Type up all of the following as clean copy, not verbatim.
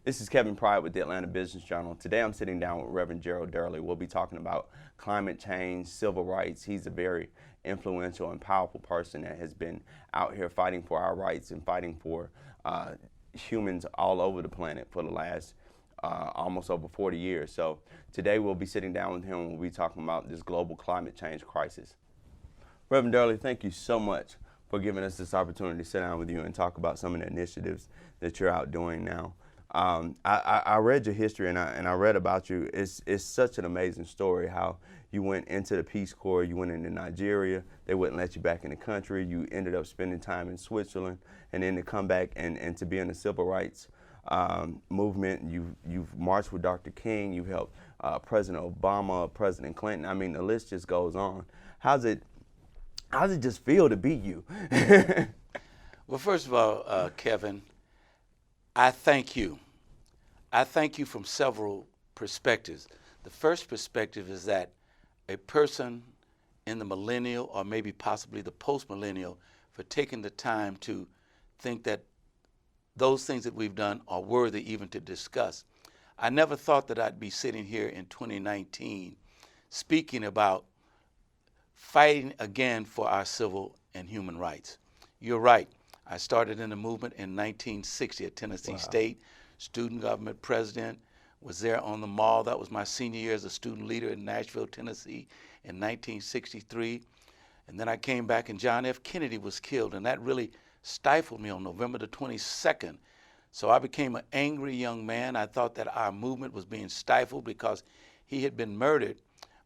This is Kevin Pride with the Atlanta Business Journal. Today I'm sitting down with Reverend Durley. We'll be talking about climate change, civil rights. He's a very influential and powerful person that has been out here fighting for our rights and fighting for humans all over the planet for the last almost over 40 years. So today we'll be sitting down with him and we'll be talking about this global climate change crisis. Reverend Durley, thank you so much for giving us this opportunity to sit down with you and talk about some of the initiatives that you're out doing now. I read your history and I read about you. It's such an amazing story how you went into the Peace Corps, you went into Nigeria, they wouldn't let you back in the country, you ended up spending time in Switzerland, and then to come back and to be in the civil rights movement. You've marched with Dr. King, you've helped President Obama, President Clinton. I mean, the list just goes on. How's it just feel to be you? Well, first of all, Kevin, I thank you. I thank you from several perspectives. The first perspective is that a person in the millennial or maybe possibly the post-millennial for taking the time to think that those things that we've done are worthy even to discuss. I never thought that I'd be sitting here in 2019 speaking about fighting again for our civil and human rights. You're right. I started in the movement in 1960 at Tennessee State, student government president, was there on the mall. That was my senior year as a student leader in Nashville, Tennessee in 1963. And then I came back and John F. Kennedy was killed, and that really stifled me on November the 22nd. So I became an angry young man. I thought that our movement was being stifled because he had been murdered.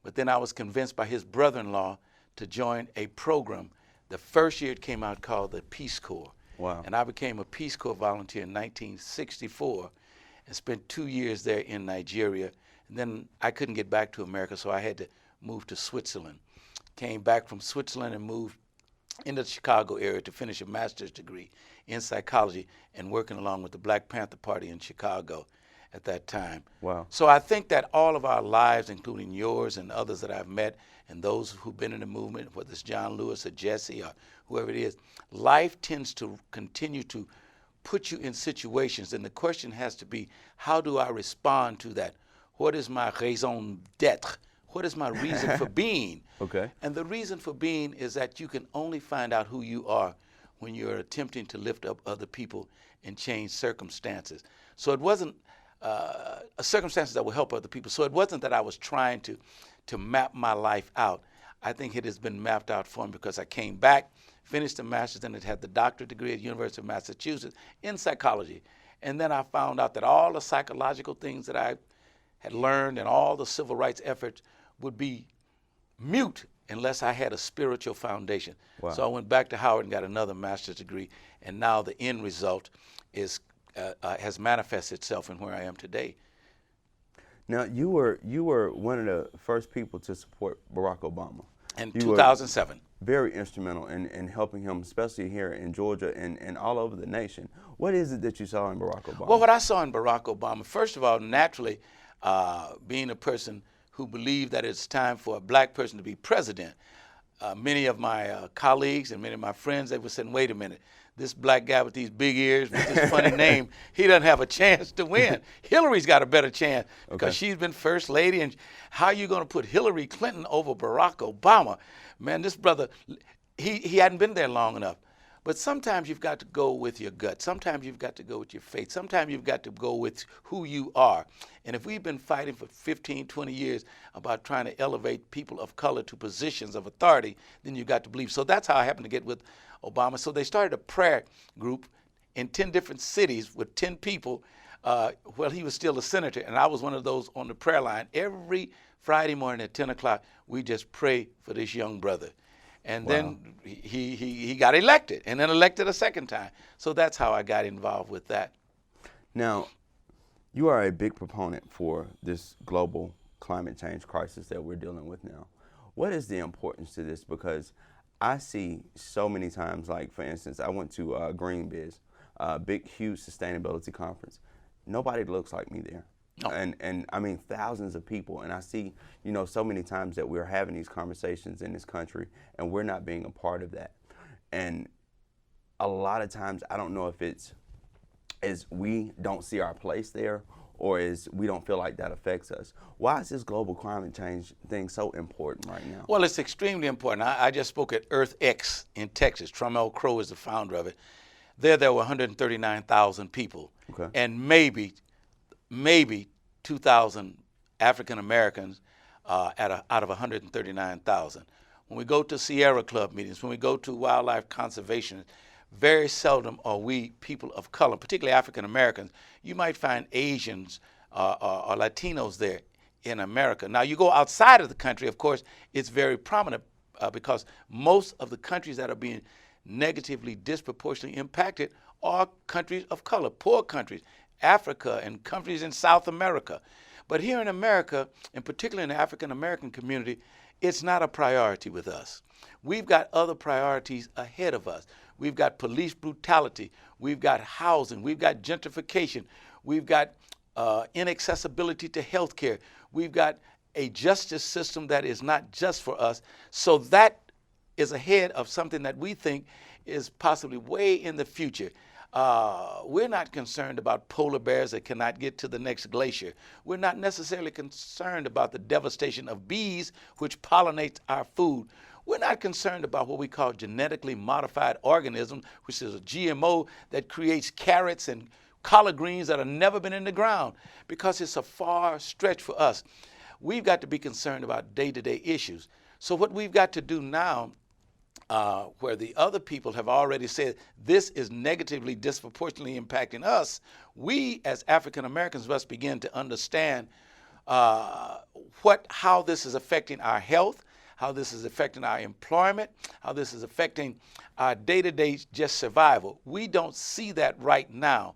But then I was convinced by his brother-in-law to join a program. The first year it came out called the Peace Corps. Wow. And I became a Peace Corps volunteer in 1964 and spent 2 years there in Nigeria. And then I couldn't get back to America, so I had to move to Switzerland. Came back from Switzerland and moved into the Chicago area to finish a master's degree in psychology and working along with the Black Panther Party in Chicago at that time. Wow. So I think that all of our lives, including yours and others that I've met, and those who've been in the movement, whether it's John Lewis or Jesse or whoever it is, life tends to continue to put you in situations, and the question has to be, how do I respond to that? What is my raison d'etre? What is my reason for being? Okay. And the reason for being is that you can only find out who you are when you're attempting to lift up other people and change circumstances. So it wasn't circumstances that will help other people. So it wasn't that I was trying to map my life out. I think it has been mapped out for me because I came back, finished the master's, and it had the doctorate degree at the University of Massachusetts in psychology. And then I found out that all the psychological things that I had learned and all the civil rights efforts would be mute unless I had a spiritual foundation. Wow. So I went back to Howard and got another master's degree, and now the end result is has manifested itself in where I am today. Now, you were one of the first people to support Barack Obama. In You 2007. were very instrumental in helping him, especially here in Georgia and all over the nation. What is it that you saw in Barack Obama? Well, what I saw in Barack Obama, first of all, naturally, being a person who believed that it's time for a black person to be president, many of my colleagues and many of my friends, they were saying, wait a minute, this black guy with these big ears, with this funny name, he doesn't have a chance to win. Hillary's got a better chance because she's been first lady, and how are you going to put Hillary Clinton over Barack Obama? Man, this brother, he hadn't been there long enough. But sometimes you've got to go with your gut. Sometimes you've got to go with your faith. Sometimes you've got to go with who you are. And if we've been fighting for 15, 20 years about trying to elevate people of color to positions of authority, then you've got to believe. So that's how I happened to get with Obama. So they started a prayer group in 10 different cities with 10 people while he was still a senator. And I was one of those on the prayer line. Every Friday morning at 10 o'clock, we just pray for this young brother. And then he got elected, and then elected a second time. So that's how I got involved with that. Now, you are a big proponent for this global climate change crisis that we're dealing with now. What is the importance to this? Because I see so many times, like for instance, I went to Green Biz, a big, huge sustainability conference. Nobody looks like me there. No. And I mean thousands of people, and I see, so many times that we're having these conversations in this country and we're not being a part of that. And a lot of times I don't know if it's is we don't see our place there, or is we don't feel like that affects us? Why is this global climate change thing so important right now? Well, it's extremely important. I just spoke at Earth X in Texas. Trumel Crow is the founder of it. There were 139,000 people, Okay. and maybe 2,000 African Americans out of 139,000. When we go to Sierra Club meetings, when we go to wildlife conservation, very seldom are we people of color, particularly African Americans. You might find Asians or Latinos there in America. Now, you go outside of the country, of course, it's very prominent because most of the countries that are being negatively, disproportionately impacted are countries of color, poor countries, Africa and countries in South America. But here in America, and particularly in the African American community, it's not a priority with us. We've got other priorities ahead of us. We've got police brutality. We've got housing. We've got gentrification. We've got inaccessibility to health care. We've got a justice system that is not just for us. So that is ahead of something that we think is possibly way in the future. We're not concerned about polar bears that cannot get to the next glacier. We're not necessarily concerned about the devastation of bees, which pollinate our food. We're not concerned about what we call genetically modified organisms, which is a GMO that creates carrots and collard greens that have never been in the ground, because it's a far stretch for us. We've got to be concerned about day-to-day issues. So what we've got to do now, where the other people have already said this is negatively, disproportionately impacting us, we as African Americans must begin to understand how this is affecting our health, how this is affecting our employment, how this is affecting our day-to-day just survival. We don't see that right now.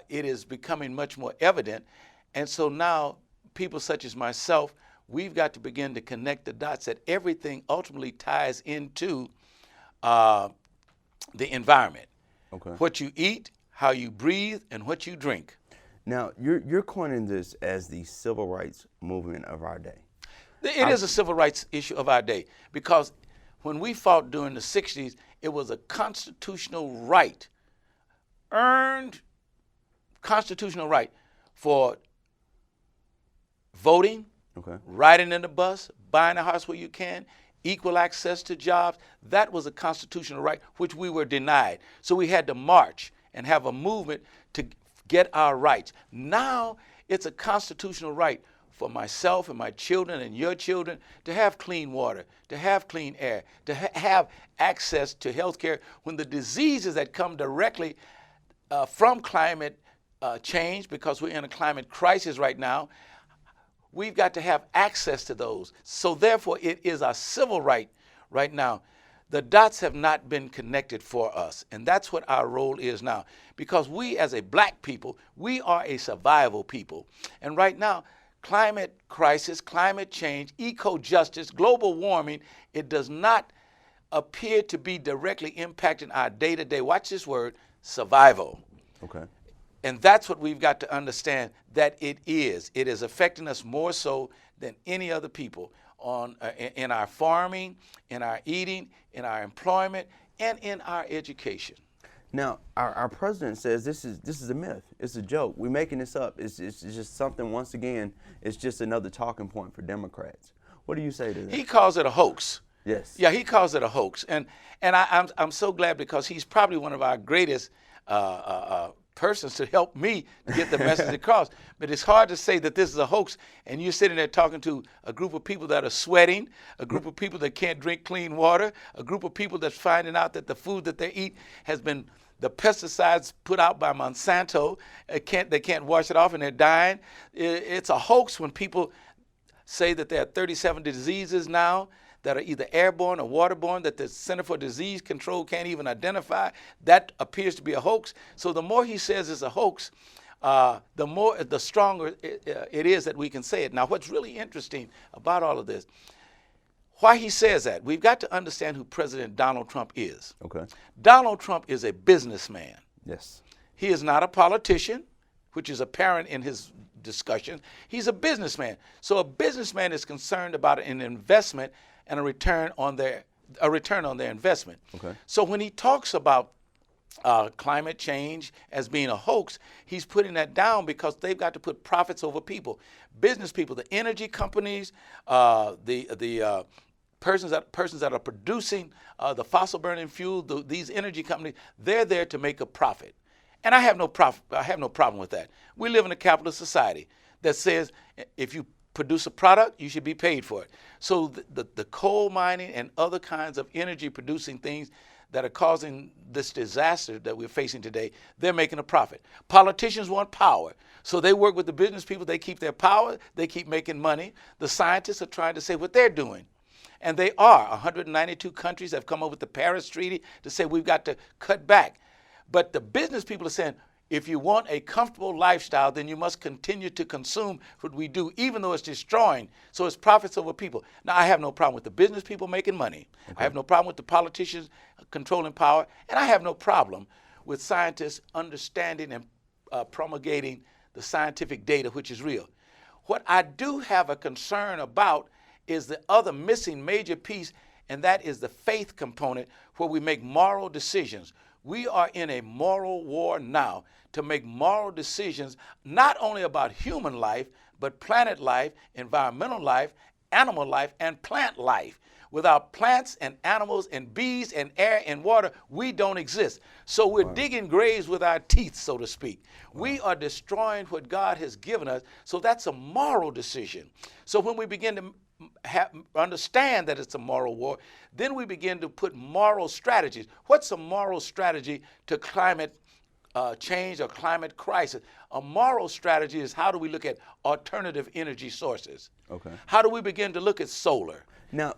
It is becoming much more evident. And so now people such as myself, we've got to begin to connect the dots that everything ultimately ties into the environment. Okay. What you eat, how you breathe, and what you drink. Now, you're coining this as the civil rights movement of our day. It is a civil rights issue of our day, because when we fought during the 60s, it was a constitutional right, earned constitutional right for voting, Okay. riding in the bus, buying a house where you can, equal access to jobs. That was a constitutional right which we were denied. So we had to march and have a movement to get our rights. Now it's a constitutional right for myself and my children and your children to have clean water, to have clean air, to have access to health care when the diseases that come directly from climate change, because we're in a climate crisis right now, we've got to have access to those. So therefore, it is a civil right right now. The dots have not been connected for us, and that's what our role is now. Because we as a black people, we are a survival people. And right now, climate crisis, climate change, eco-justice, global warming, it does not appear to be directly impacting our day-to-day, watch this word, survival. Okay. And that's what we've got to understand, that it is. It is affecting us more so than any other people in our farming, in our eating, in our employment, and in our education. Now, our president says this is a myth. It's a joke. We're making this up. It's just something, once again, it's just another talking point for Democrats. What do you say to that? He calls it a hoax. Yes. Yeah, he calls it a hoax. And I'm so glad, because he's probably one of our greatest persons to help me get the message across. But it's hard to say that this is a hoax, and you're sitting there talking to a group of people that are sweating, a group of people that can't drink clean water, a group of people that's finding out that the food that they eat has been the pesticides put out by Monsanto. They can't wash it off, and they're dying. It's a hoax when people say that there are 37 diseases now that are either airborne or waterborne that the Center for Disease Control can't even identify. That appears to be a hoax. So the more he says it's a hoax, the stronger it is that we can say it. Now, what's really interesting about all of this, why he says that, we've got to understand who President Donald Trump is. Okay. Donald Trump is a businessman. Yes. He is not a politician, which is apparent in his discussion. He's a businessman. So a businessman is concerned about an investment and a return on their investment. Okay. So when he talks about climate change as being a hoax, he's putting that down because they've got to put profits over people. Business people, the energy companies, the persons that are producing the fossil burning fuel, these energy companies, they're there to make a profit. And I have no problem with that. We live in a capitalist society that says if you produce a product, you should be paid for it. So the coal mining and other kinds of energy producing things that are causing this disaster that we're facing today, they're making a profit. Politicians want power, so they work with the business people. They keep their power. They keep making money. The scientists are trying to say what they're doing. And they are. 192 countries have come up with the Paris Treaty to say we've got to cut back. But the business people are saying, if you want a comfortable lifestyle, then you must continue to consume what we do, even though it's destroying. So it's profits over people. Now, I have no problem with the business people making money. Okay. I have no problem with the politicians controlling power. And I have no problem with scientists understanding and promulgating the scientific data, which is real. What I do have a concern about is the other missing major piece, and that is the faith component, where we make moral decisions. We are in a moral war now to make moral decisions, not only about human life, but planet life, environmental life, animal life, and plant life. Without plants and animals and bees and air and water, we don't exist. So we're digging graves with our teeth, so to speak. We are destroying what God has given us. So that's a moral decision. So when we begin to understand that it's a moral war, then we begin to put moral strategies. What's a moral strategy to climate change or climate crisis? A moral strategy is how do we look at alternative energy sources? Okay. How do we begin to look at solar? Now,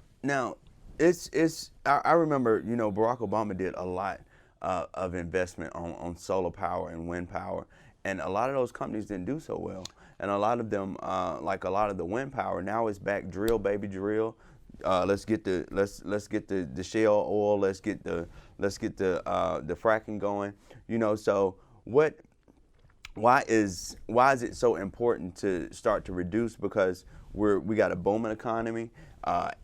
I remember, Barack Obama did a lot of investment on solar power and wind power, and a lot of those companies didn't do so well. And a lot of them, like a lot of the wind power, now it's back drill, baby, drill. Let's get the shale oil. Let's get the fracking going. So why is it so important to start to reduce? Because we got a booming economy.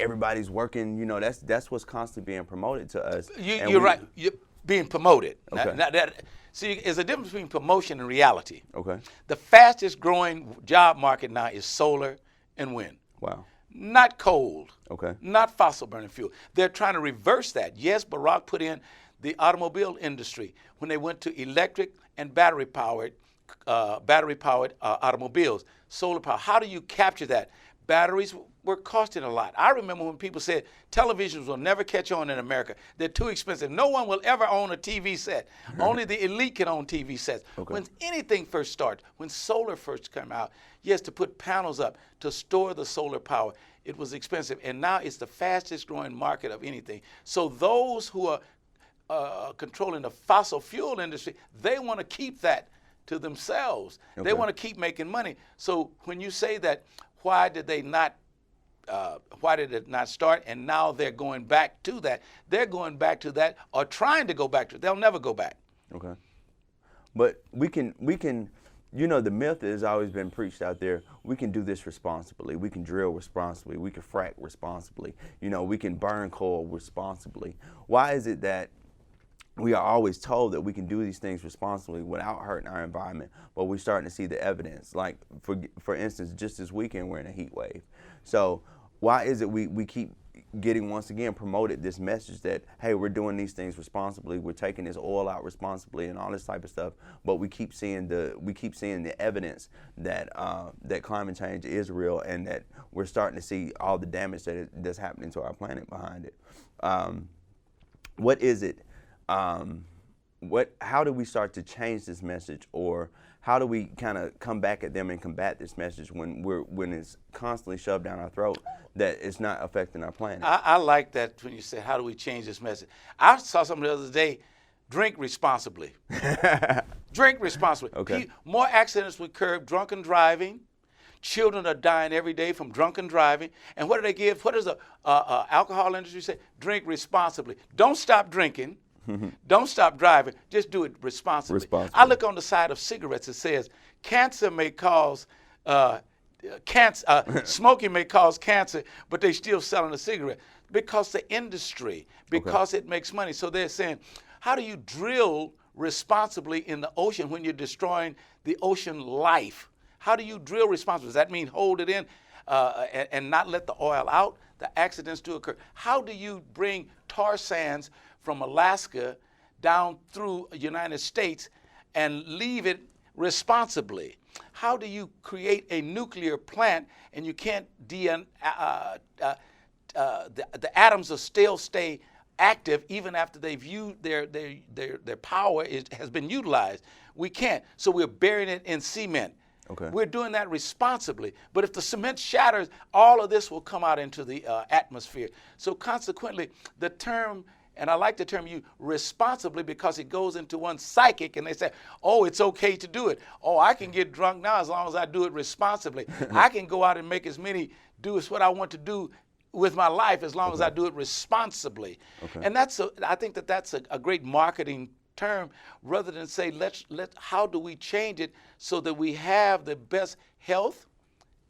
Everybody's working. That's what's constantly being promoted to us. You're right. You're being promoted. Okay. See, there's a difference between promotion and reality. Okay. The fastest growing job market now is solar and wind. Wow. Not coal. Okay. Not fossil burning fuel. They're trying to reverse that. Yes, Barack put in the automobile industry when they went to electric and battery powered automobiles, solar power. How do you capture that? Batteries were costing a lot. I remember when people said televisions will never catch on in America. They're too expensive. No one will ever own a TV set. Only the elite can own TV sets. Okay. When anything first started, when solar first came out, yes, to put panels up to store the solar power, it was expensive. And now it's the fastest growing market of anything. So those who are controlling the fossil fuel industry, they want to keep that to themselves. Okay. They want to keep making money. So when you say that, why did it not start? And now they're going back to that. They're going back to that, or trying to go back to it. They'll never go back. Okay. But we can. The myth has always been preached out there. We can do this responsibly. We can drill responsibly. We can frack responsibly. We can burn coal responsibly. Why is it that we are always told that we can do these things responsibly without hurting our environment, but we're starting to see the evidence? Like, for instance, just this weekend, we're in a heat wave. So why is it we keep getting, once again, promoted this message that, hey, we're doing these things responsibly, we're taking this oil out responsibly and all this type of stuff, but we keep seeing the evidence that that climate change is real, and that we're starting to see all the damage that's happening to our planet behind it. What is it? How do we start to change this message, or how do we kind of come back at them and combat this message when it's constantly shoved down our throat that it's not affecting our planet? I like that when you said, how do we change this message? I saw something the other day, drink responsibly. Drink responsibly. Okay. More accidents would curb drunken driving. Children are dying every day from drunken driving. And what do they give? What does the alcohol industry say? Drink responsibly. Don't stop drinking. Don't stop driving. Just do it responsibly. I look on the side of cigarettes. It says cancer may cause smoking may cause cancer, but they're still selling a cigarette because the industry, because it makes money. So they're saying, How do you drill responsibly in the ocean when you're destroying the ocean life? How do you drill responsibly? Does that mean hold it in and not let the oil out? The accidents do occur. How do you bring tar sands from Alaska down through the United States and leave it responsibly? How do you create a nuclear plant and you can't the atoms will still stay active even after they've used their power has been utilized? We can't. So we're burying it in cement. Okay. We're doing that responsibly. But if the cement shatters, all of this will come out into the atmosphere. So consequently, the term, and I like the term you responsibly because it goes into one's psychic and they say, oh, it's okay to do it. Oh, I can get drunk now as long as I do it responsibly. I can go out and make as many, do as what I want to do with my life as long as I do it responsibly. Okay. And I think that's a great marketing term rather than say, how do we change it so that we have the best health,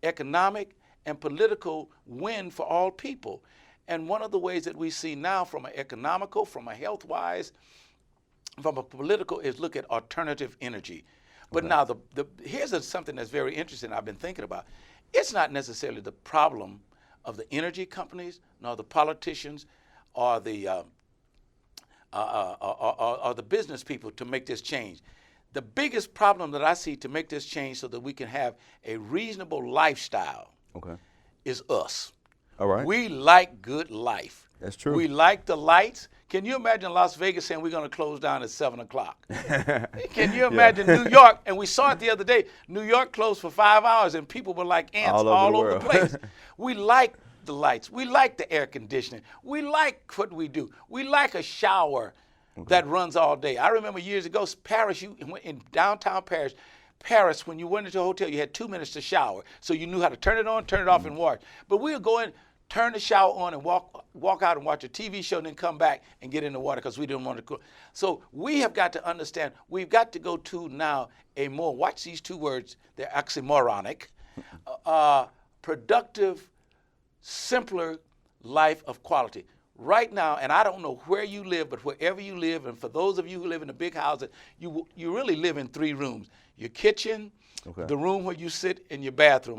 economic, and political win for all people. And one of the ways that we see now from an economical, from a health-wise, from a political is look at alternative energy. But now here's something that's very interesting I've been thinking about. It's not necessarily the problem of the energy companies, nor the politicians, or the business people to make this change. The biggest problem that I see to make this change so that we can have a reasonable lifestyle is us. All right. We like good life. That's true. We like the lights. Can you imagine Las Vegas saying we're going to close down at 7 o'clock? Can you imagine New York? And we saw it the other day. New York closed for 5 hours and people were like ants all over the place. We like the lights. We like the air conditioning. We like what we do. We like a shower that runs all day. I remember years ago, Paris, you went in downtown Paris, when you went into a hotel, you had 2 minutes to shower. So you knew how to turn it on, turn it off, and wash. But we would go in, turn the shower on, and walk out and watch a TV show, and then come back and get in the water because we didn't want to cool. So we have got to understand, we've got to go to now a more, watch these two words, they're oxymoronic, productive, simpler life of quality. Right now, and I don't know where you live, but wherever you live, and for those of you who live in the big houses, you really live in 3 rooms. Your kitchen, the room where you sit, and your bathroom,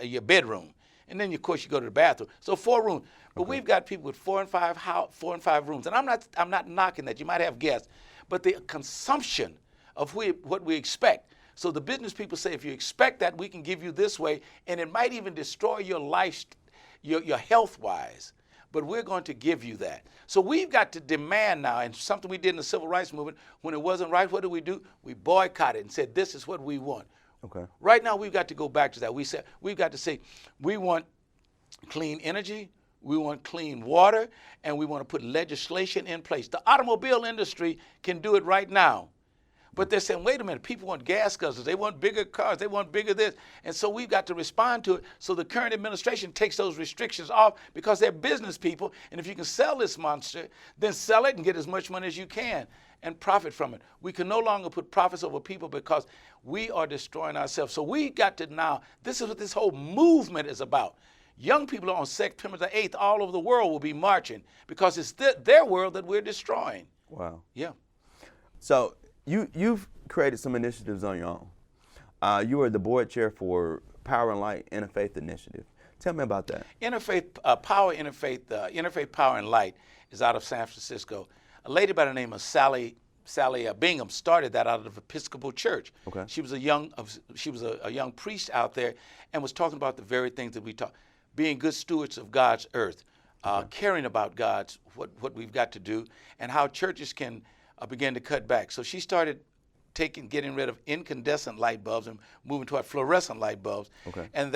your bedroom. And then, of course, you go to the bathroom. So 4 rooms. But we've got people with 4 and 5 rooms. And I'm not knocking that. You might have guests. But the consumption of what we expect. So the business people say, if you expect that, we can give you this way. And it might even destroy your life, your health-wise. But we're going to give you that. So we've got to demand now, and something we did in the civil rights movement, when it wasn't right, what do? We boycotted and said, this is what we want. Right now, we've got to go back to that. We've got to say, we want clean energy, we want clean water, and we want to put legislation in place. The automobile industry can do it right now. But they're saying, wait a minute, people want gas guzzlers, they want bigger cars, they want bigger this. And so we've got to respond to it. So the current administration takes those restrictions off because they're business people. And if you can sell this monster, then sell it and get as much money as you can and profit from it. We can no longer put profits over people because we are destroying ourselves. So we got to now, this is what this whole movement is about. Young people on September the 8th all over the world will be marching because it's their world that we're destroying. Wow. Yeah. So you've created some initiatives on your own. You are the board chair for Power and Light Interfaith Initiative. Tell me about that. Interfaith Power and Light is out of San Francisco. A lady by the name of Sally Bingham started that out of the Episcopal Church. She was a young priest out there and was talking about the very things that we talk, being good stewards of God's earth, caring about God's what we've got to do, and how churches can begin to cut back. So she started getting rid of incandescent light bulbs and moving toward fluorescent light bulbs. And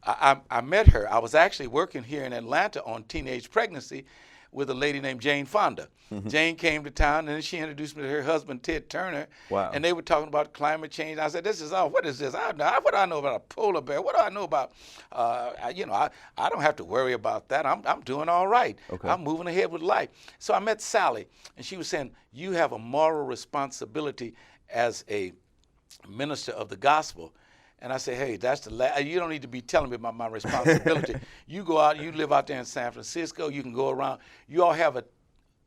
I met her. I was actually working here in Atlanta on teenage pregnancy with a lady named Jane Fonda. Jane came to town, and then she introduced me to her husband, Ted Turner. Wow. And they were talking about climate change. I said, what is this? What do I know about a polar bear? What do I know about, I don't have to worry about that. I'm doing all right. I'm moving ahead with life. So I met Sally, and she was saying, you have a moral responsibility as a minister of the gospel. And I say, hey, that's you don't need to be telling me about my responsibility. You go out, you live out there in San Francisco, you can go around. You all have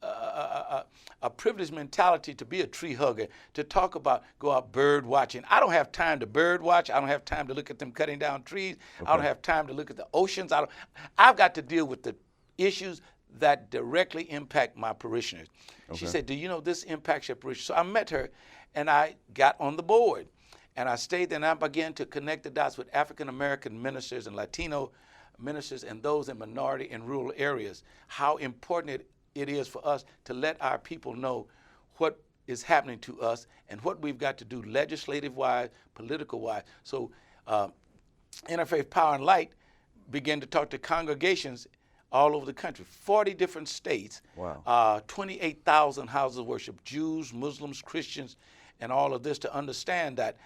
a privileged mentality to be a tree hugger, to talk about go out bird watching. I don't have time to bird watch. I don't have time to look at them cutting down trees. I don't have time to look at the oceans. I've got to deal with the issues that directly impact my parishioners. She said, do you know this impacts your parishioners? So I met her, and I got on the board. And I stayed there, and I began to connect the dots with African-American ministers and Latino ministers and those in minority and rural areas, how important it is for us to let our people know what is happening to us and what we've got to do legislative-wise, political-wise. So Interfaith Power and Light began to talk to congregations all over the country, 40 different states, 28,000 houses of worship, Jews, Muslims, Christians, and all of this, to understand that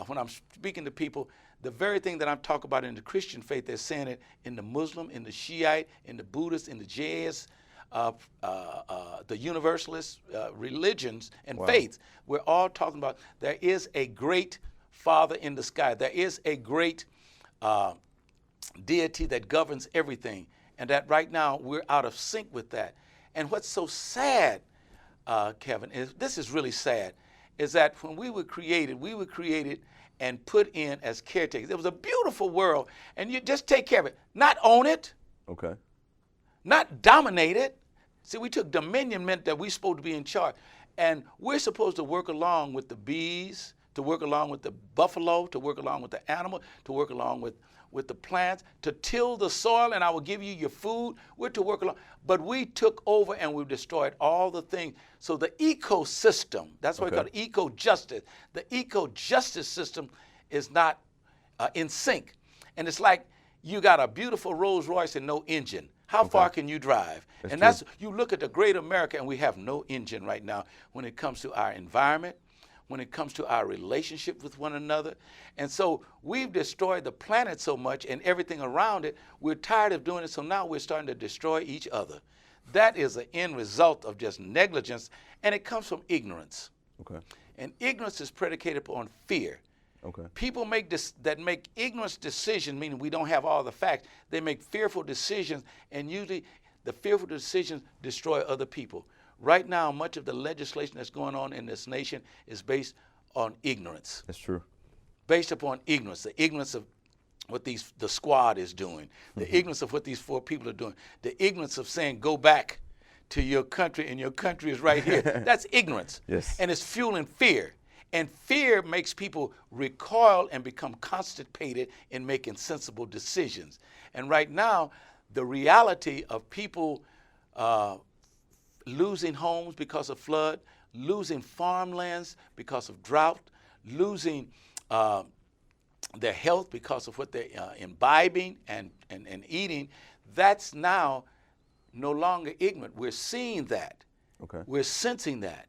when I'm speaking to people, the very thing that I'm talking about in the Christian faith, they're saying it in the Muslim, in the Shiite, in the Buddhist, in the Jains, the Universalist religions and faiths. We're all talking about there is a great Father in the sky. There is a great deity that governs everything, and that right now we're out of sync with that. And what's so sad, Kevin, is this is really sad, is that when we were created and put in as caretakers. It was a beautiful world, and you just take care of it, not own it, not dominate it. See, we took dominion, meant that we're supposed to be in charge, and we're supposed to work along with the bees, to work along with the buffalo, to work along with the animal, to work along with the plants, to till the soil, and I will give you your food. We're to work along. But we took over and we destroyed all the things. So the ecosystem, that's why we call it eco-justice. The eco-justice system is not in sync. And it's like you got a beautiful Rolls Royce and no engine. How far can you drive? That's you look at the great America, and we have no engine right now when it comes to our environment, when it comes to our relationship with one another. And so we've destroyed the planet so much and everything around it, we're tired of doing it, so now we're starting to destroy each other. That is the end result of just negligence, and it comes from ignorance. And ignorance is predicated upon fear. People make ignorance decisions, meaning we don't have all the facts. They make fearful decisions, and usually the fearful decisions destroy other people. Right now, much of the legislation that's going on in this nation is based on ignorance. That's true. Based upon ignorance, the ignorance of what the squad is doing, the ignorance of what these 4 people are doing, the ignorance of saying, go back to your country, and your country is right here. That's ignorance. And it's fueling fear. And fear makes people recoil and become constipated in making sensible decisions. And right now, the reality of people losing homes because of flood, losing farmlands because of drought, losing their health because of what they're imbibing and eating, that's now no longer ignorant. We're seeing that. We're sensing that.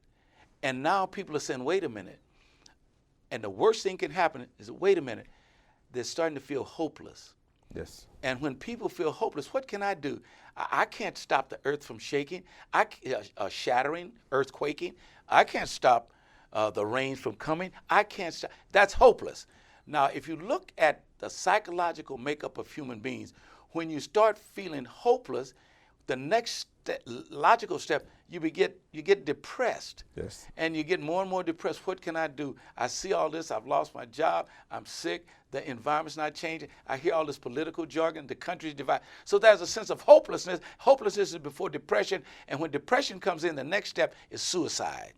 And now people are saying, wait a minute. And the worst thing can happen is, wait a minute, they're starting to feel hopeless. And when people feel hopeless, what can I do? I can't stop the earth from shaking, shattering, earthquaking. I can't stop the rains from coming. I can't stop. That's hopeless. Now, if you look at the psychological makeup of human beings, when you start feeling hopeless, the next logical step, you get depressed. And you get more and more depressed. What can I do? I see all this. I've lost my job. I'm sick. The environment's not changing. I hear all this political jargon. The country's divided. So there's a sense of hopelessness. Hopelessness is before depression. And when depression comes in, the next step is suicide.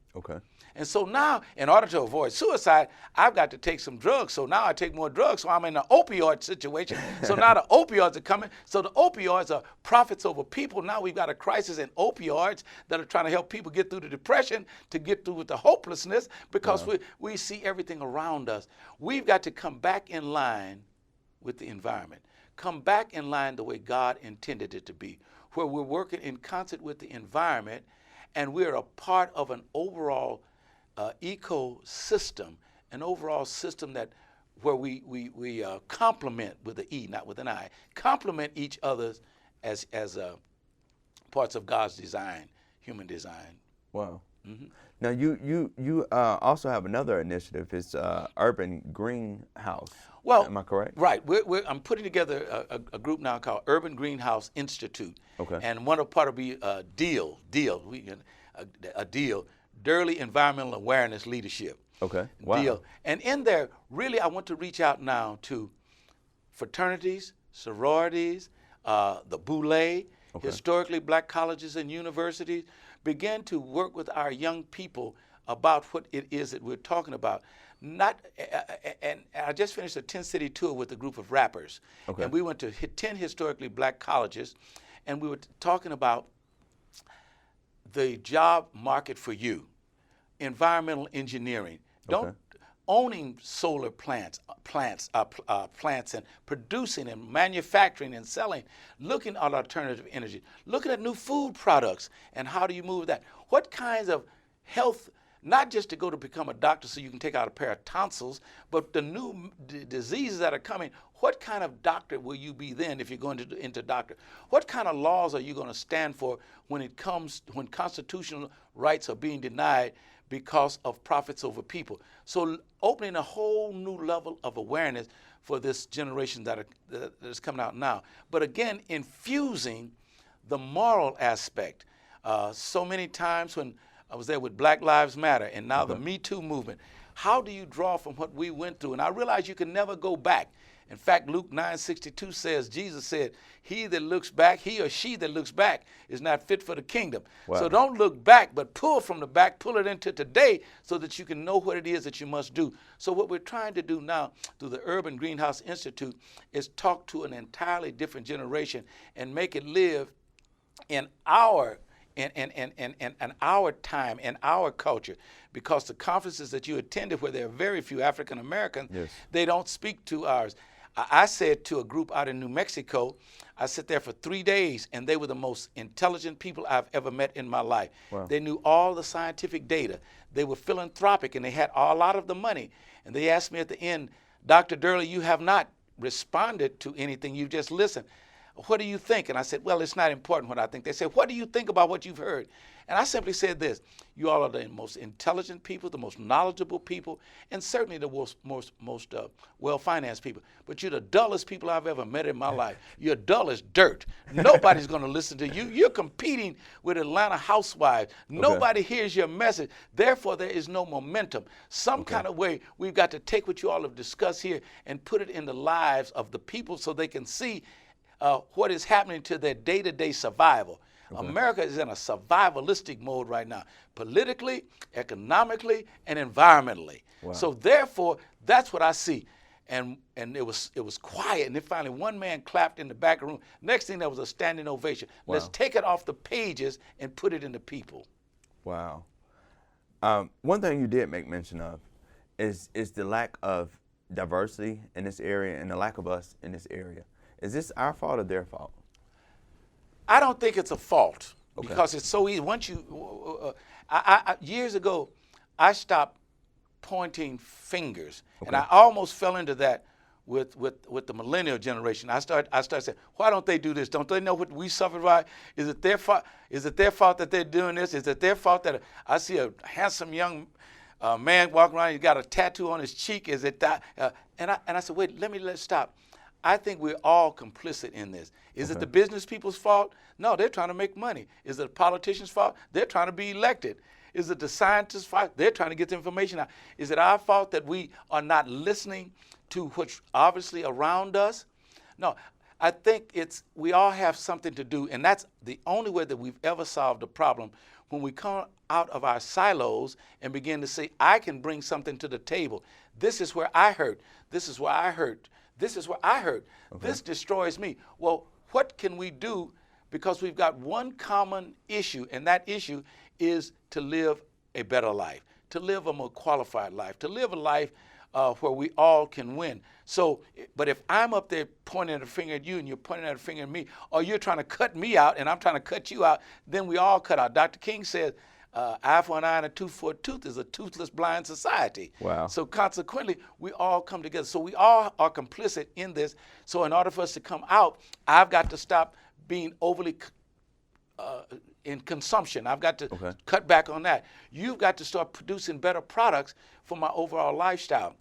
And so now, in order to avoid suicide, I've got to take some drugs. So now I take more drugs. So I'm in an opioid situation. So now the opioids are coming. So the opioids are profits over people. Now we've got a crisis in opioids that are trying to help people get through the depression, to get through with the hopelessness, because we see everything around us. We've got to come back in line with the environment. Come back in line the way God intended it to be, where we're working in concert with the environment, and we're a part of an overall ecosystem, an overall system that where we complement with an E, not with an I, complement each other as parts of God's design, human design. Now you also have another initiative. It's Urban Greenhouse. Well, am I correct? Right. I'm putting together a group now called Urban Greenhouse Institute. Okay. And one of part will be a deal, Durley Environmental Awareness Leadership. Okay. Wow. Deal. And in there, really, I want to reach out now to fraternities, sororities, the Boule, historically black colleges and universities, begin to work with our young people about what it is that we're talking about. And I just finished a 10-city tour with a group of rappers. Okay. And we went to 10 historically black colleges, and we were talking about the job market for you, environmental engineering. Don't owning solar plants and producing and manufacturing and selling, looking at alternative energy, looking at new food products and how do you move that? What kinds of health, not just to go to become a doctor so you can take out a pair of tonsils, but the new diseases that are coming, what kind of doctor will you be then if you're going into doctor? What kind of laws are you going to stand for when constitutional rights are being denied because of profits over people? So opening a whole new level of awareness for this generation that is coming out now. But again, infusing the moral aspect. So many times when I was there with Black Lives Matter and now the Me Too movement, how do you draw from what we went through? And I realize you can never go back. In fact, Luke 9:62 says, Jesus said, he or she that looks back is not fit for the kingdom. Wow. So don't look back, but pull from the back, pull it into today so that you can know what it is that you must do. So what we're trying to do now through the Urban Greenhouse Institute is talk to an entirely different generation and make it live in our our time and our culture, because the conferences that you attended where there are very few African Americans, they don't speak to ours. I said to a group out in New Mexico, I sat there for 3 days, and they were the most intelligent people I've ever met in my life. Wow. They knew all the scientific data. They were philanthropic, and they had a lot of the money. And they asked me at the end, Dr. Durley, you have not responded to anything. You just listened. What do you think? And I said, well, it's not important what I think. They said, what do you think about what you've heard? And I simply said this: you all are the most intelligent people, the most knowledgeable people, and certainly the most well-financed people. But you're the dullest people I've ever met in my life. You're dull as dirt. Nobody's going to listen to you. You're competing with Atlanta housewives. Nobody hears your message. Therefore, there is no momentum. Some kind of way we've got to take what you all have discussed here and put it in the lives of the people so they can see what is happening to their day-to-day survival. America is in a survivalistic mode right now, politically, economically, and environmentally. Wow. So therefore, that's what I see. And it was quiet, and then finally one man clapped in the back of the room. Next thing, there was a standing ovation. Wow. Let's take it off the pages and put it in the people. Wow. One thing you did make mention of is the lack of diversity in this area and the lack of us in this area. Is this our fault or their fault? I don't think it's a fault because it's so easy. Once you, years ago, I stopped pointing fingers, and I almost fell into that with the millennial generation. I started saying, why don't they do this? Don't they know what we suffered by? Is it their fault? Is it their fault that they're doing this? Is it their fault that I see a handsome young man walking around? He's got a tattoo on his cheek. Is it that? And I said, wait, let's stop. I think we're all complicit in this. Is it the business people's fault? No, they're trying to make money. Is it the politicians' fault? They're trying to be elected. Is it the scientists' fault? They're trying to get the information out. Is it our fault that we are not listening to what's obviously around us? No, I think we all have something to do, and that's the only way that we've ever solved a problem, when we come out of our silos and begin to say, I can bring something to the table. This is where I hurt. This is where I hurt. This is where I hurt. This destroys me. Well, what can we do? Because we've got one common issue, and that issue is to live a better life, to live a more qualified life, to live a life where we all can win. So, but if I'm up there pointing a finger at you and you're pointing a finger at me, or you're trying to cut me out and I'm trying to cut you out, then we all cut out. Dr. King says, eye for an eye and a tooth for a tooth is a toothless, blind society. Wow. So consequently, we all come together. So we all are complicit in this. So in order for us to come out, I've got to stop being overly in consumption. I've got to Okay. cut back on that. You've got to start producing better products for my overall lifestyle.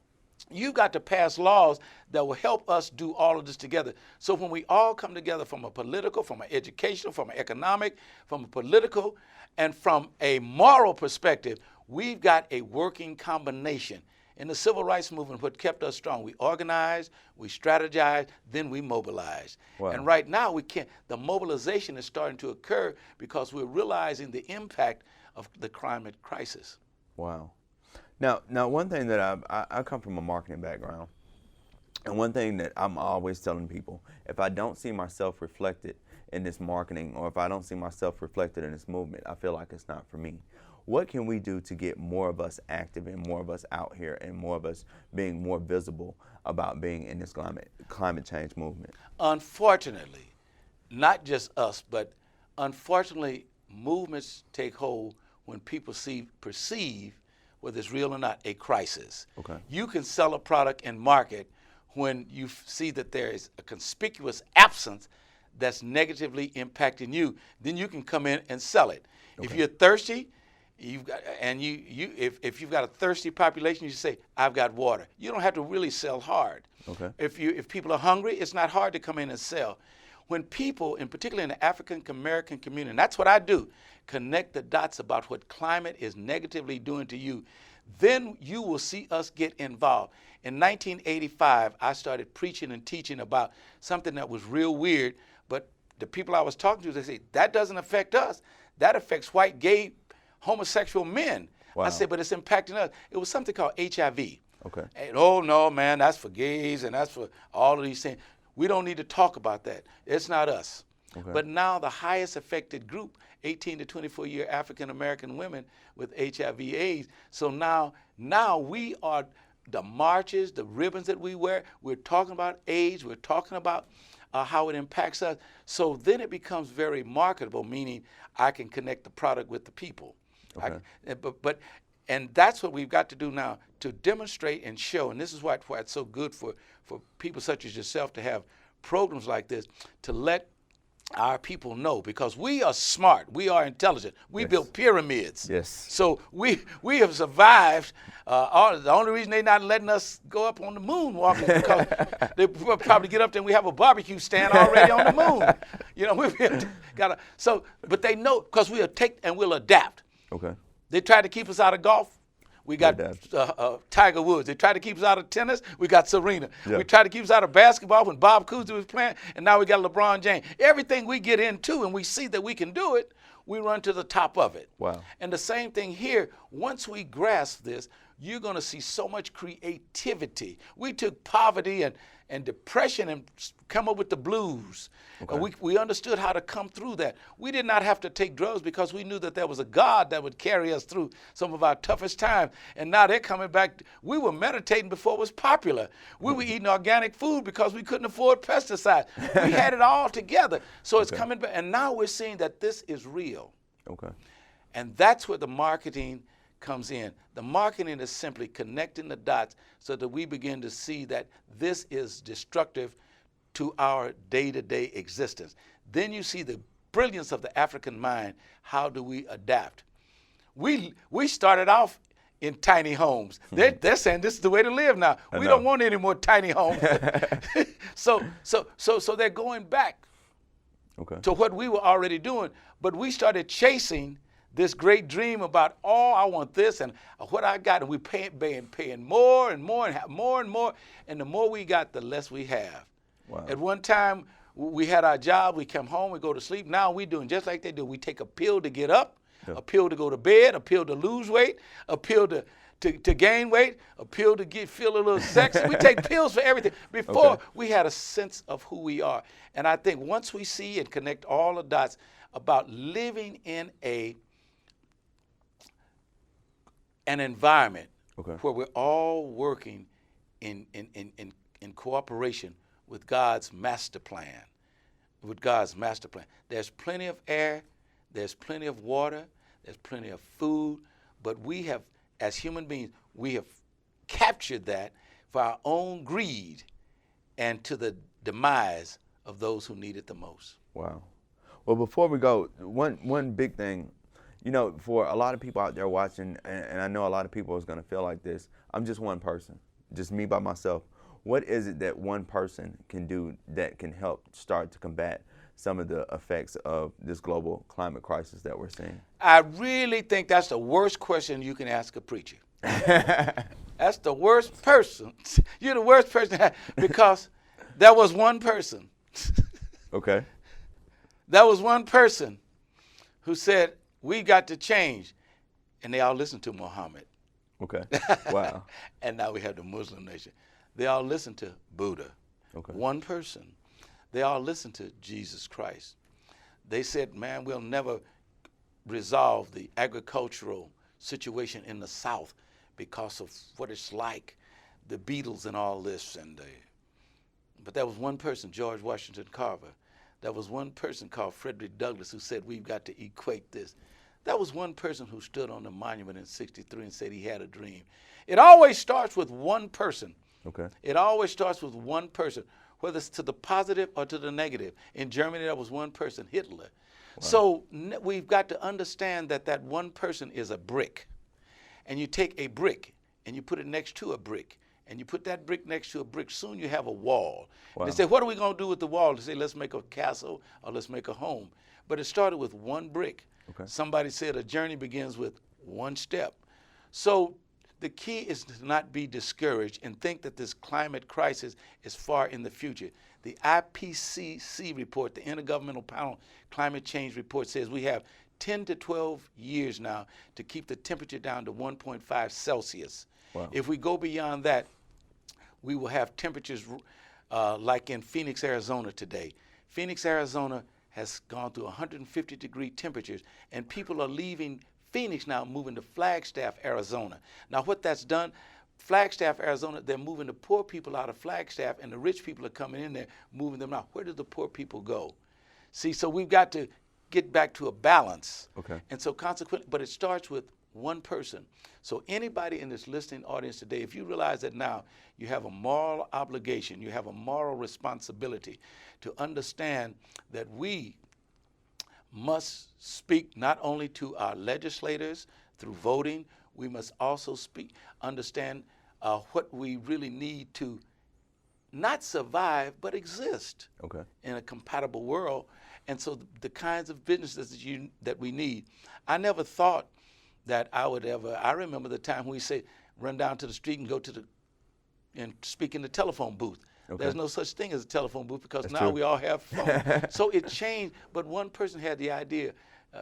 You've got to pass laws that will help us do all of this together. So when we all come together from a political, from an educational, from an economic, from a political, and from a moral perspective, we've got a working combination. In the civil rights movement, what kept us strong, we organized, we strategized, then we mobilized. Wow. And right now, we can't. The mobilization is starting to occur because we're realizing the impact of the climate crisis. Wow. Now, one thing that I come from a marketing background, and one thing that I'm always telling people, if I don't see myself reflected in this marketing, or if I don't see myself reflected in this movement, I feel like it's not for me. What can we do to get more of us active and more of us out here and more of us being more visible about being in this climate change movement? Unfortunately, not just us, but unfortunately, movements take hold when people perceive, whether it's real or not, a crisis. Okay. You can sell a product and market when you see that there is a conspicuous absence that's negatively impacting you. Then you can come in and sell it. Okay. If you're thirsty, if you've got a thirsty population, you say, I've got water. You don't have to really sell hard. Okay. If people are hungry, it's not hard to come in and sell. When people, and particularly in the African American community, and that's what I do, connect the dots about what climate is negatively doing to you, then you will see us get involved. In 1985, I started preaching and teaching about something that was real weird, but the people I was talking to, they say, that doesn't affect us. That affects white, gay, homosexual men. Wow. I said, but it's impacting us. It was something called HIV. Okay. And, oh, no, man, that's for gays and that's for all of these things. We don't need to talk about that. It's not us. Okay. But now the highest affected group, 18 to 24-year African-American women with HIV/AIDS. So now we are the marches, the ribbons that we wear. We're talking about AIDS. We're talking about how it impacts us. So then it becomes very marketable, meaning I can connect the product with the people. Okay. And that's what we've got to do now, to demonstrate and show. And this is why it's so good for people such as yourself to have programs like this, to let our people know, because we are smart, we are intelligent, we Yes. built pyramids. Yes. So we have survived. The only reason they're not letting us go up on the moon walking is because they probably get up there and we have a barbecue stand already on the moon. You know, we've got to. But they know, because we'll take and we'll adapt. Okay. They tried to keep us out of golf. We got Tiger Woods. They tried to keep us out of tennis. We got Serena. Yeah. We tried to keep us out of basketball when Bob Cousy was playing, and now we got LeBron James. Everything we get into and we see that we can do it, we run to the top of it. Wow. And the same thing here. Once we grasp this, you're going to see so much creativity. We took poverty and depression and come up with the blues. Okay. We understood how to come through that. We did not have to take drugs because we knew that there was a God that would carry us through some of our toughest times. And now they're coming back. We were meditating before it was popular. We were eating organic food because we couldn't afford pesticides. We had it all together. So it's coming back. And now we're seeing that this is real. Okay. And that's where the marketing comes in. The marketing is simply connecting the dots so that we begin to see that this is destructive to our day-to-day existence. Then you see the brilliance of the African mind. How do we adapt? We started off in tiny homes. They're saying this is the way to live now. We don't want any more tiny homes. So they're going back to what we were already doing. But we started chasing this great dream about, oh, I want this and what I got, and we're paying more and more and have more and more, and the more we got, the less we have. Wow. At one time, we had our job, we come home, we go to sleep. Now we're doing just like they do. We take a pill to get up, a pill to go to bed, a pill to lose weight, a pill to gain weight, a pill to feel a little sexy. We take pills for everything. Before, we had a sense of who we are. And I think once we see and connect all the dots about living in an environment where we're all working in cooperation with God's master plan. There's plenty of air, there's plenty of water, there's plenty of food, but we have, as human beings, we have captured that for our own greed and to the demise of those who need it the most. Wow. Well, before we go, one big thing, you know, for a lot of people out there watching, and I know a lot of people is going to feel like this. I'm just one person, just me by myself. What is it that one person can do that can help start to combat some of the effects of this global climate crisis that we're seeing? I really think that's the worst question you can ask a preacher. That's the worst person. You're the worst person because there was one person. Okay. There was one person who said, we got to change. And they all listened to Muhammad. Okay. Wow. And now we have the Muslim nation. They all listened to Buddha. Okay. One person. They all listened to Jesus Christ. They said, man, we'll never resolve the agricultural situation in the South because of what it's like, the Beatles and all this. But there was one person, George Washington Carver. There was one person called Frederick Douglass who said, we've got to equate this. That was one person who stood on the monument in '63 and said he had a dream. It always starts with one person. Okay. It always starts with one person, whether it's to the positive or to the negative. In Germany, there was one person, Hitler. Wow. So we've got to understand that that one person is a brick. And you take a brick and you put it next to a brick. And you put that brick next to a brick, soon you have a wall. Wow. They say, what are we going to do with the wall? They say, let's make a castle or let's make a home. But it started with one brick. Okay. Somebody said a journey begins with one step. So the key is to not be discouraged and think that this climate crisis is far in the future. The IPCC report, the Intergovernmental Panel Climate Change Report, says we have 10 to 12 years now to keep the temperature down to 1.5 Celsius. Wow. If we go beyond that, we will have temperatures like in Phoenix, Arizona today. Phoenix, Arizona has gone through 150-degree temperatures, and people are leaving Phoenix now, moving to Flagstaff, Arizona. Now, what that's done, Flagstaff, Arizona, they're moving the poor people out of Flagstaff, and the rich people are coming in there, moving them out. Where do the poor people go? See, so we've got to get back to a balance. Okay. And so consequently, but it starts with one person. So anybody in this listening audience today, if you realize that now you have a moral obligation, you have a moral responsibility to understand that we must speak not only to our legislators through voting, we must also understand what we really need to not survive, but exist in a compatible world. And so the kinds of businesses that we need. I never thought that I would ever, I remember the time when we say, run down to the street and go to and speak in the telephone booth. Okay. There's no such thing as a telephone booth because that's now true. We all have phones. So it changed, but one person had the idea.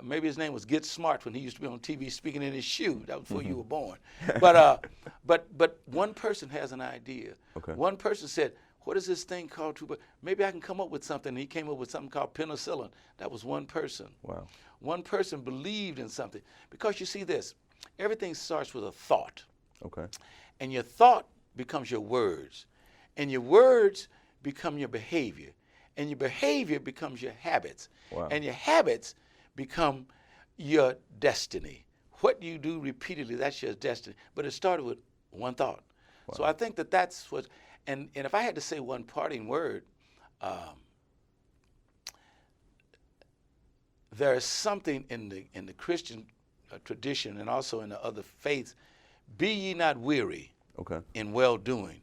Maybe his name was Get Smart when he used to be on TV speaking in his shoe. That was before you were born. But one person has an idea. Okay. One person said, what is this thing called? Maybe I can come up with something. And he came up with something called penicillin. That was one person. Wow. One person believed in something. Because you see this, everything starts with a thought. Okay. And your thought becomes your words. And your words become your behavior. And your behavior becomes your habits. Wow. And your habits become your destiny. What you do repeatedly, that's your destiny. But it started with one thought. Wow. So I think that that's what, and if I had to say one parting word, there is something in the Christian tradition and also in the other faiths, be ye not weary in well-doing,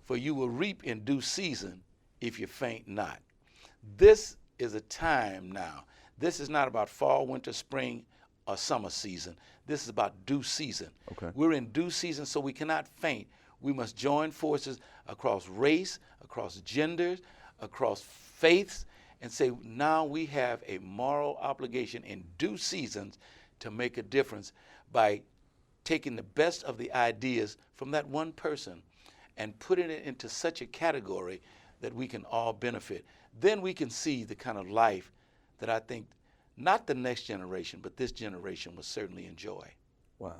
for you will reap in due season if you faint not. This is a time now. This is not about fall, winter, spring, or summer season. This is about due season. Okay. We're in due season, so we cannot faint. We must join forces across race, across genders, across faiths, and say, now we have a moral obligation in due seasons to make a difference by taking the best of the ideas from that one person and putting it into such a category that we can all benefit. Then we can see the kind of life that I think not the next generation, but this generation will certainly enjoy. Wow.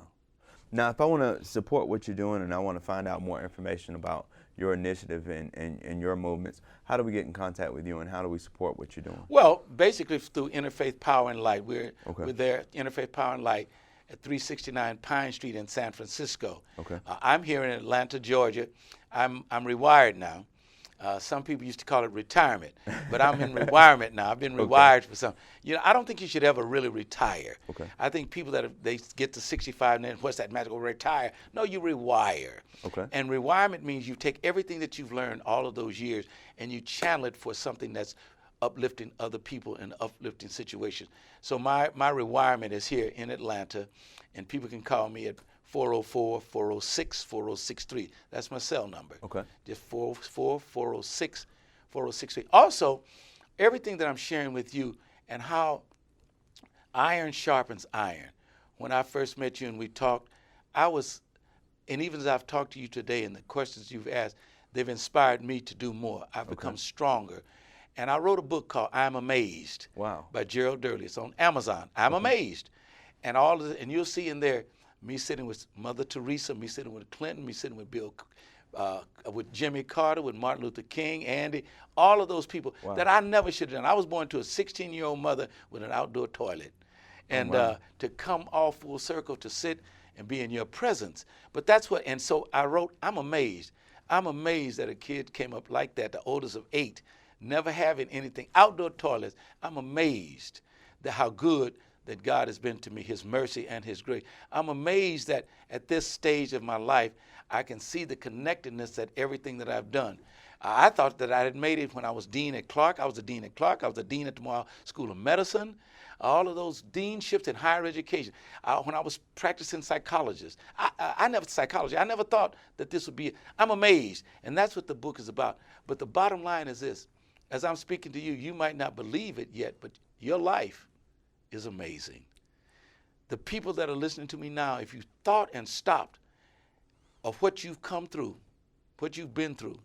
Now, if I want to support what you're doing and I want to find out more information about your initiative and your movements, how do we get in contact with you and how do we support what you're doing? Well, basically through Interfaith Power and Light. We're there, Interfaith Power and Light at 369 Pine Street in San Francisco. Okay. I'm here in Atlanta, Georgia. I'm rewired now. Some people used to call it retirement, but I'm in rewirement now. I've been rewired for some. I don't think you should ever really retire. Okay. I think people they get to 65 and then what's that magical retire? No, you rewire. Okay. And rewirement means you take everything that you've learned all of those years and you channel it for something that's uplifting other people in uplifting situations. So my rewirement is here in Atlanta, and people can call me at 404-406-4063. That's my cell number. Okay. Just 404-406-4063. Also, everything that I'm sharing with you and how iron sharpens iron. When I first met you and we talked, and even as I've talked to you today and the questions you've asked, they've inspired me to do more. I've become stronger. And I wrote a book called I'm Amazed. Wow. By Gerald Durley. It's on Amazon. I'm amazed. And and you'll see in there me sitting with Mother Teresa, me sitting with Clinton, me sitting with with Jimmy Carter, with Martin Luther King, Andy, all of those people that I never should have done. I was born to a 16-year-old mother with an outdoor toilet. And to come all full circle to sit and be in your presence. But that's what, and so I wrote, I'm amazed. I'm amazed that a kid came up like that, the oldest of 8, never having anything, outdoor toilets. I'm amazed at how good that God has been to me, his mercy and his grace. I'm amazed that at this stage of my life, I can see the connectedness that everything that I've done. I thought that I had made it when I was dean at Clark. I was a dean at Clark. I was a dean at the Memorial School of Medicine. All of those deanships in higher education. When I was practicing psychologist, I never thought that this would be, I'm amazed. And that's what the book is about. But the bottom line is this, as I'm speaking to you, you might not believe it yet, but your life is amazing. The people that are listening to me now, if you thought and stopped of what you've come through, what you've been through,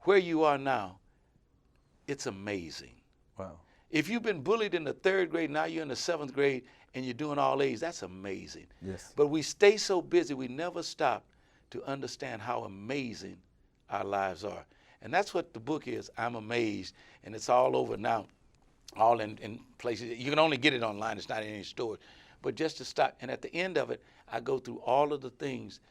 where you are now, it's amazing. Wow. If you've been bullied in the 3rd grade, now you're in the 7th grade and you're doing all A's, that's amazing. Yes. But we stay so busy, we never stop to understand how amazing our lives are. And that's what the book is, I'm Amazed. And it's all over now, all in places. You can only get it online, it's not in any stores. But just to stop, and at the end of it, I go through all of the things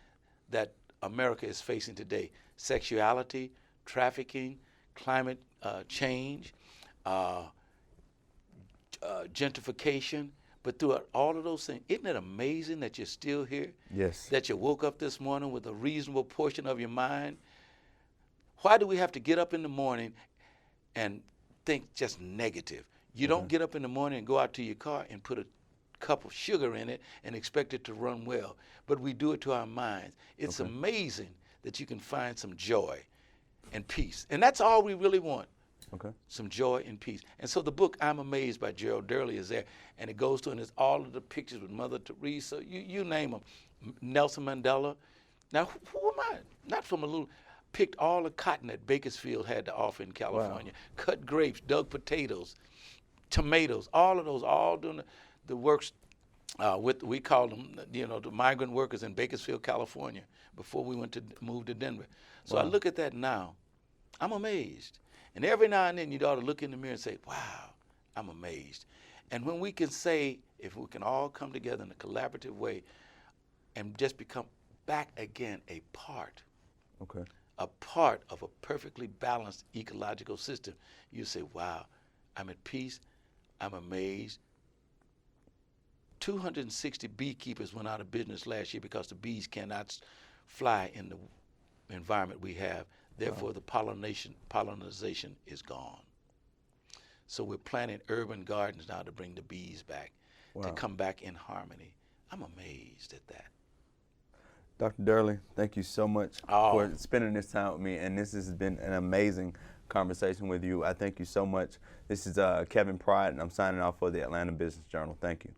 that America is facing today. Sexuality, trafficking, climate change, gentrification, but throughout all of those things, isn't it amazing that you're still here? Yes. That you woke up this morning with a reasonable portion of your mind? Why do we have to get up in the morning and think just negative? You don't get up in the morning and go out to your car and put a cup of sugar in it and expect it to run well, but we do it to our minds. It's amazing that you can find some joy and peace, and that's all we really want. Some joy and peace. And so the book, I'm Amazed by Gerald Durley is there, and it goes to, and it's all of the pictures with Mother Teresa, you name them, Nelson Mandela. Now, who am I? Not from a little, picked all the cotton that Bakersfield had to offer in California, cut grapes, dug potatoes, tomatoes, all of those, all doing the works we called them, the migrant workers in Bakersfield, California, before we moved to Denver. So I look at that now, I'm amazed. And every now and then you ought to look in the mirror and say, wow, I'm amazed. And when we can say, if we can all come together in a collaborative way and just become back again a part of a perfectly balanced ecological system, you say, wow, I'm at peace, I'm amazed. 260 beekeepers went out of business last year because the bees cannot fly in the environment we have. Therefore, the pollination is gone. So we're planting urban gardens now to bring the bees back, to come back in harmony. I'm amazed at that. Dr. Durley, thank you so much for spending this time with me, and this has been an amazing conversation with you. I thank you so much. This is Kevin Pride, and I'm signing off for the Atlanta Business Journal. Thank you.